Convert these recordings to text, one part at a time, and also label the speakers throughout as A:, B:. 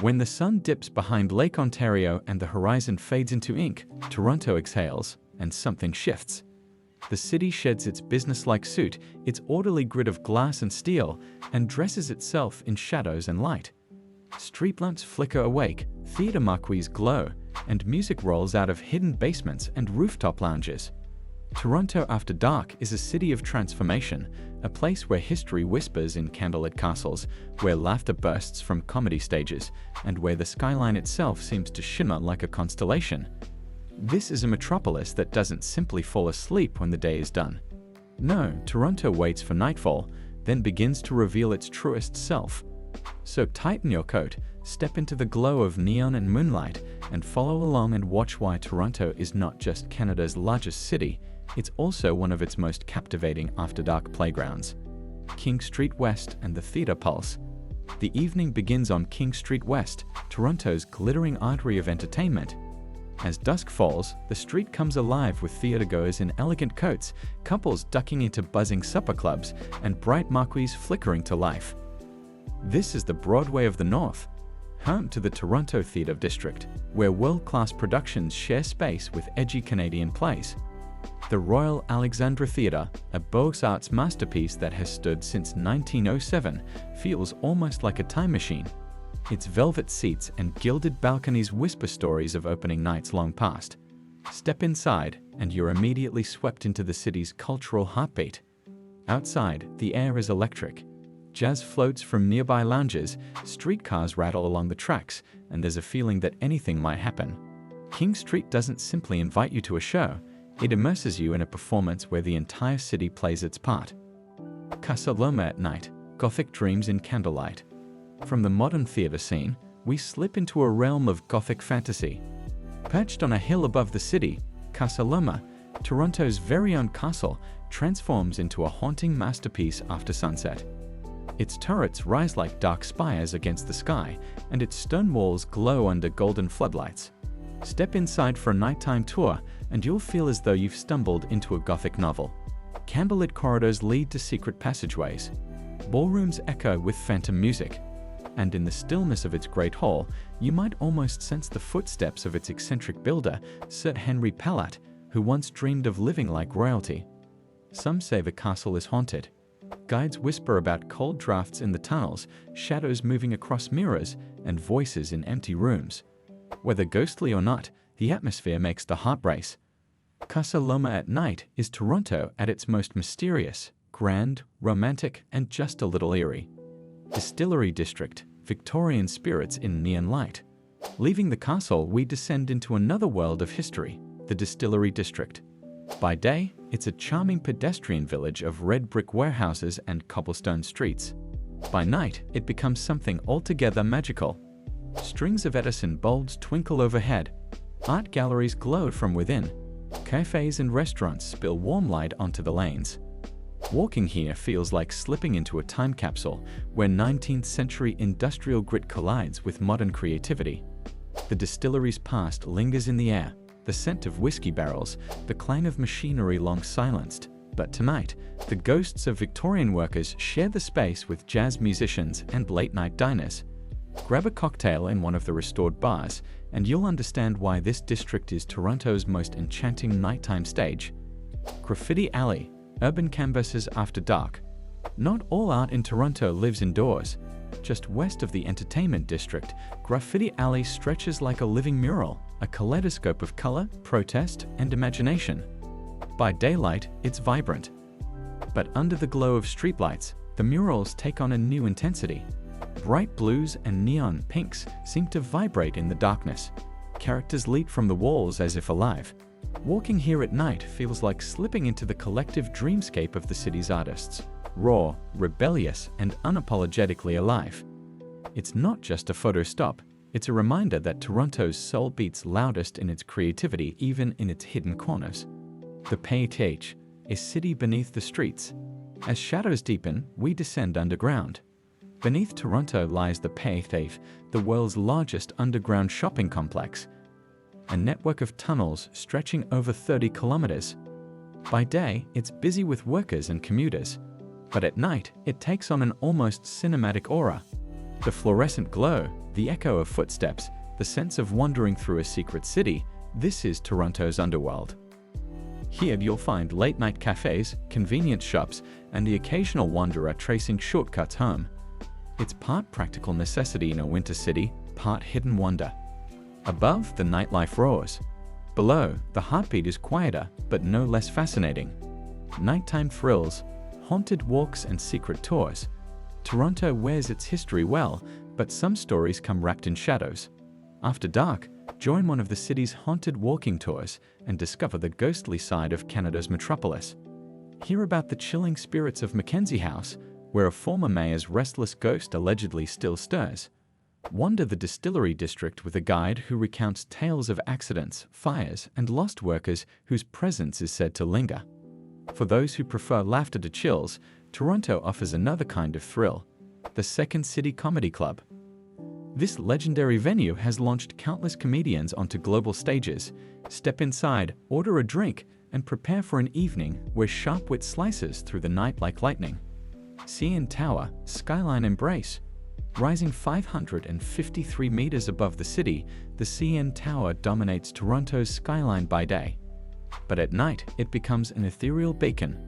A: When the sun dips behind Lake Ontario and the horizon fades into ink, Toronto exhales, and something shifts. The city sheds its business-like suit, its orderly grid of glass and steel, and dresses itself in shadows and light. Street lamps flicker awake, theater marquees glow, and music rolls out of hidden basements and rooftop lounges. Toronto after dark is a city of transformation, a place where history whispers in candlelit castles, where laughter bursts from comedy stages, and where the skyline itself seems to shimmer like a constellation. This is a metropolis that doesn't simply fall asleep when the day is done. No, Toronto waits for nightfall, then begins to reveal its truest self. So tighten your coat, step into the glow of neon and moonlight, and follow along and watch why Toronto is not just Canada's largest city, it's also one of its most captivating after-dark playgrounds. King Street West and the Theatre Pulse. The evening begins on King Street West, Toronto's glittering artery of entertainment. As dusk falls, the street comes alive with theatergoers in elegant coats, couples ducking into buzzing supper clubs, and bright marquees flickering to life. This is the Broadway of the North, home to the Toronto Theatre District, where world-class productions share space with edgy Canadian plays. The Royal Alexandra Theatre, a Beaux-Arts masterpiece that has stood since 1907, feels almost like a time machine. Its velvet seats and gilded balconies whisper stories of opening nights long past. Step inside, and you're immediately swept into the city's cultural heartbeat. Outside, the air is electric. Jazz floats from nearby lounges, streetcars rattle along the tracks, and there's a feeling that anything might happen. King Street doesn't simply invite you to a show, it immerses you in a performance where the entire city plays its part. Casa Loma at night, Gothic dreams in candlelight. From the modern theatre scene, we slip into a realm of Gothic fantasy. Perched on a hill above the city, Casa Loma, Toronto's very own castle, transforms into a haunting masterpiece after sunset. Its turrets rise like dark spires against the sky, and its stone walls glow under golden floodlights. Step inside for a nighttime tour, and you'll feel as though you've stumbled into a Gothic novel. Candlelit corridors lead to secret passageways. Ballrooms echo with phantom music. And in the stillness of its great hall, you might almost sense the footsteps of its eccentric builder, Sir Henry Palat, who once dreamed of living like royalty. Some say the castle is haunted. Guides whisper about cold drafts in the tunnels, shadows moving across mirrors, and voices in empty rooms. Whether ghostly or not, the atmosphere makes the heart race. Casa Loma at night is Toronto at its most mysterious, grand, romantic, and just a little eerie. Distillery District, Victorian spirits in neon light. Leaving the castle, we descend into another world of history, the Distillery District. By day, it's a charming pedestrian village of red brick warehouses and cobblestone streets. By night, it becomes something altogether magical. Strings of Edison bulbs twinkle overhead. Art galleries glow from within. Cafes and restaurants spill warm light onto the lanes. Walking here feels like slipping into a time capsule where 19th century industrial grit collides with modern creativity. The distillery's past lingers in the air, the scent of whiskey barrels, the clang of machinery long silenced. But tonight, the ghosts of Victorian workers share the space with jazz musicians and late-night diners. Grab a cocktail in one of the restored bars, and you'll understand why this district is Toronto's most enchanting nighttime stage. Graffiti Alley, urban canvases after dark. Not all art in Toronto lives indoors. Just west of the entertainment district, Graffiti Alley stretches like a living mural, a kaleidoscope of color, protest, and imagination. By daylight, it's vibrant. But under the glow of streetlights, the murals take on a new intensity. Bright blues and neon pinks seem to vibrate in the darkness. Characters leap from the walls as if alive. Walking here at night feels like slipping into the collective dreamscape of the city's artists. Raw, rebellious, and unapologetically alive. It's not just a photo stop, it's a reminder that Toronto's soul beats loudest in its creativity, even in its hidden corners. The PH, a city beneath the streets. As shadows deepen, we descend underground. Beneath Toronto lies the PH, the world's largest underground shopping complex. A network of tunnels stretching over 30 kilometers. By day, it's busy with workers and commuters. But at night, it takes on an almost cinematic aura. The fluorescent glow, The echo of footsteps, the sense of wandering through a secret city, this is Toronto's underworld. Here you'll find late-night cafes, convenience shops, and the occasional wanderer tracing shortcuts home. It's part practical necessity in a winter city, part hidden wonder. Above, the nightlife roars. Below, the heartbeat is quieter, but no less fascinating. Nighttime thrills, haunted walks and secret tours. Toronto wears its history well, but some stories come wrapped in shadows. After dark, join one of the city's haunted walking tours and discover the ghostly side of Canada's metropolis. Hear about the chilling spirits of Mackenzie House, where a former mayor's restless ghost allegedly still stirs. Wander the Distillery District with a guide who recounts tales of accidents, fires, and lost workers whose presence is said to linger. For those who prefer laughter to chills, Toronto offers another kind of thrill, the Second City Comedy Club. This legendary venue has launched countless comedians onto global stages. Step inside, order a drink, and prepare for an evening where sharp wit slices through the night like lightning. CN Tower, skyline embrace. Rising 553 meters above the city, the CN Tower dominates Toronto's skyline by day. But at night, it becomes an ethereal beacon.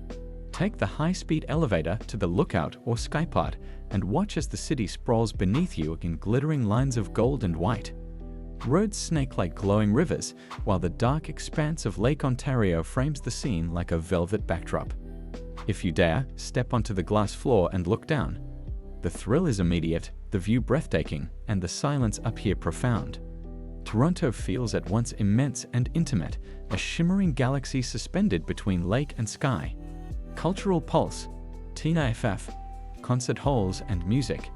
A: Take the high-speed elevator to the lookout or skypod and watch as the city sprawls beneath you in glittering lines of gold and white. Roads snake like glowing rivers, while the dark expanse of Lake Ontario frames the scene like a velvet backdrop. If you dare, step onto the glass floor and look down. The thrill is immediate, the view breathtaking, and the silence up here profound. Toronto feels at once immense and intimate, a shimmering galaxy suspended between lake and sky. Cultural pulse, TNFF, concert halls and music.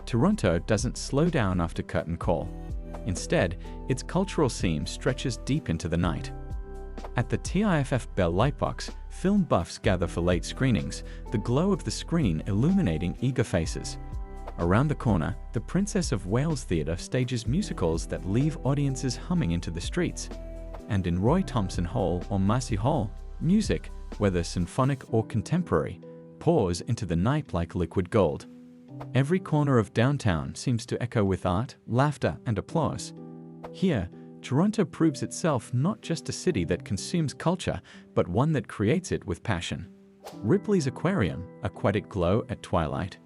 A: Toronto doesn't slow down after curtain call. Instead, its cultural seam stretches deep into the night. At the TIFF Bell Lightbox, film buffs gather for late screenings, the glow of the screen illuminating eager faces. Around the corner, the Princess of Wales Theatre stages musicals that leave audiences humming into the streets. And in Roy Thomson Hall or Massey Hall, music, whether symphonic or contemporary, pours into the night like liquid gold. Every corner of downtown seems to echo with art, laughter, and applause. Here, Toronto proves itself not just a city that consumes culture, but one that creates it with passion. Ripley's Aquarium, aquatic glow at twilight.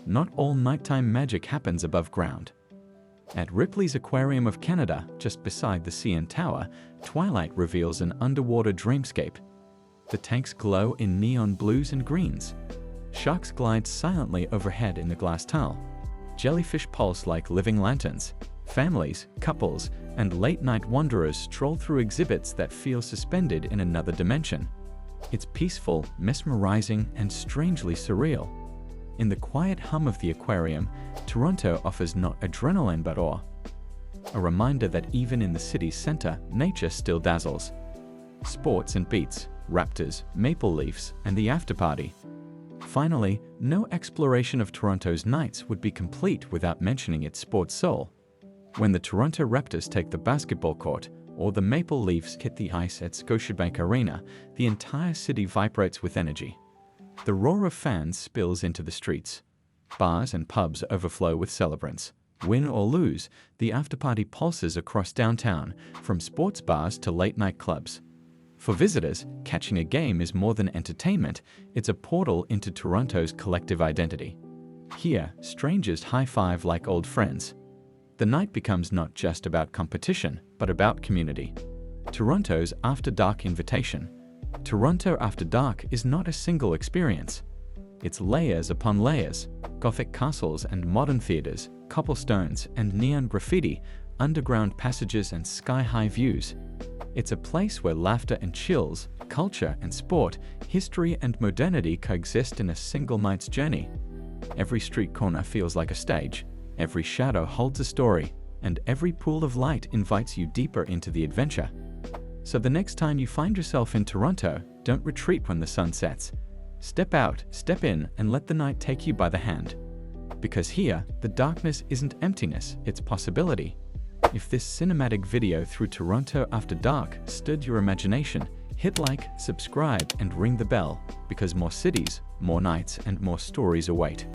A: Not all nighttime magic happens above ground. At Ripley's Aquarium of Canada, just beside the CN Tower, twilight reveals an underwater dreamscape. The tanks glow in neon blues and greens. Sharks glide silently overhead in the glass tunnel. Jellyfish pulse like living lanterns. Families, couples, and late-night wanderers stroll through exhibits that feel suspended in another dimension. It's peaceful, mesmerizing, and strangely surreal. In the quiet hum of the aquarium, Toronto offers not adrenaline but awe. A reminder that even in the city's center, nature still dazzles. Sports and beats, Raptors, Maple Leafs, and the afterparty. Finally, no exploration of Toronto's nights would be complete without mentioning its sports soul. When the Toronto Raptors take the basketball court, or the Maple Leafs hit the ice at Scotiabank Arena, the entire city vibrates with energy. The roar of fans spills into the streets. Bars and pubs overflow with celebrants. Win or lose, the afterparty pulses across downtown, from sports bars to late-night clubs. For visitors, catching a game is more than entertainment, it's a portal into Toronto's collective identity. Here, strangers high-five like old friends. The night becomes not just about competition, but about community. Toronto's After Dark invitation. Toronto After Dark is not a single experience. It's layers upon layers, Gothic castles and modern theaters, cobblestones and neon graffiti, underground passages and sky-high views. It's a place where laughter and chills, culture and sport, history and modernity coexist in a single night's journey. Every street corner feels like a stage. Every shadow holds a story, and every pool of light invites you deeper into the adventure. So the next time you find yourself in Toronto, don't retreat when the sun sets. Step out, step in, and let the night take you by the hand. Because here, the darkness isn't emptiness, it's possibility. If this cinematic video through Toronto After Dark stirred your imagination, hit like, subscribe, and ring the bell, because more cities, more nights, and more stories await.